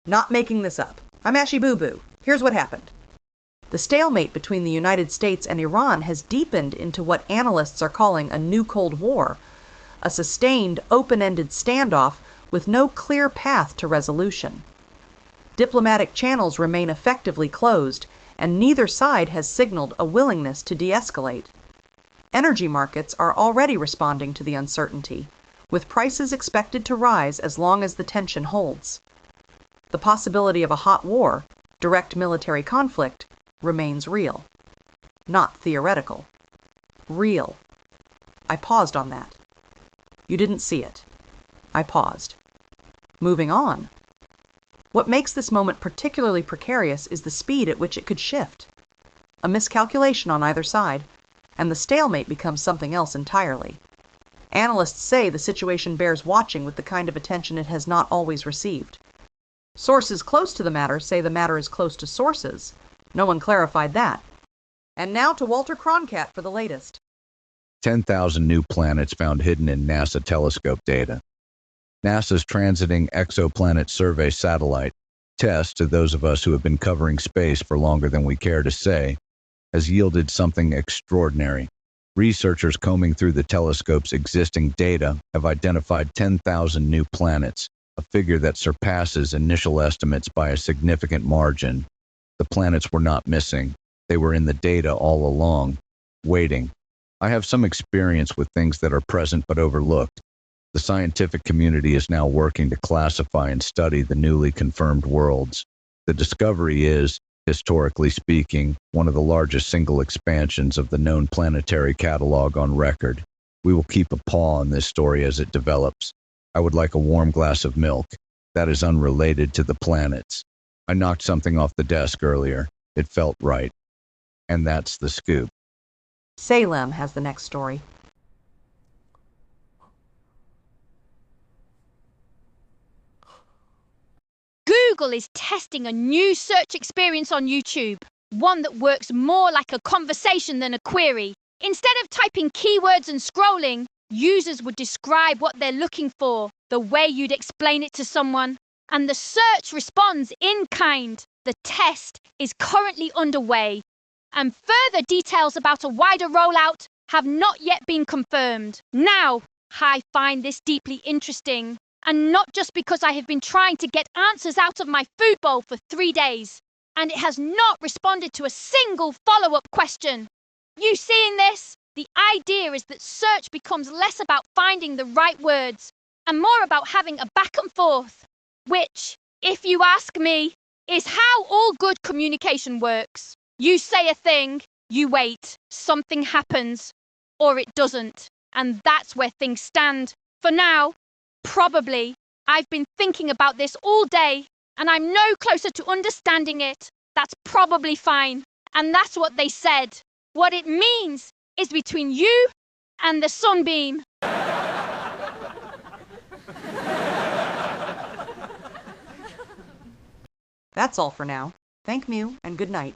Not making this up. I'm Ashy Boo Boo. Here's what happened. The stalemate between the United States and Iran has deepened into what analysts are calling a new Cold War, a sustained, open-ended standoff with no clear path to resolution. Diplomatic channels remain effectively closed, and neither side has signaled a willingness to de-escalate. Energy markets are already responding to the uncertainty, with prices expected to rise as long as the tension holds. The possibility of a hot war, direct military conflict, remains real. Not theoretical. Real. I paused on that. You didn't see it. I paused. Moving on. What makes this moment particularly precarious is the speed at which it could shift. A miscalculation on either side, and the stalemate becomes something else entirely. Analysts say the situation bears watching with the kind of attention it has not always received. Sources close to the matter say the matter is close to sources. No one clarified that. And now to Walter Croncat for the latest. 10,000 new planets found hidden in NASA telescope data. NASA's Transiting Exoplanet Survey satellite, test to those of us who have been covering space for longer than we care to say, has yielded something extraordinary. Researchers combing through the telescope's existing data have identified 10,000 new planets, a figure that surpasses initial estimates by a significant margin. The planets were not missing. They were in the data all along, waiting. I have some experience with things that are present but overlooked. The scientific community is now working to classify and study the newly confirmed worlds. The discovery is, historically speaking, one of the largest single expansions of the known planetary catalog on record. We will keep a paw on this story as it develops. I would like a warm glass of milk. That is unrelated to the planets. I knocked something off the desk earlier. It felt right. And that's the scoop. Salem has the next story. Google is testing a new search experience on YouTube, one that works more like a conversation than a query. Instead of typing keywords and scrolling, users would describe what they're looking for, the way you'd explain it to someone, and the search responds in kind. The test is currently underway, and further details about a wider rollout have not yet been confirmed. Now, I find this deeply interesting. And not just because I have been trying to get answers out of my food bowl for 3 days, and it has not responded to a single follow-up question. You seeing this? The idea is that search becomes less about finding the right words and more about having a back and forth, which, if you ask me, is how all good communication works. You say a thing, you wait, something happens, or it doesn't, and that's where things stand. For now, probably. I've been thinking about this all day, and I'm no closer to understanding it. That's probably fine. And that's what they said. What it means is between you and the sunbeam. That's all for now. Thank Mew, and good night.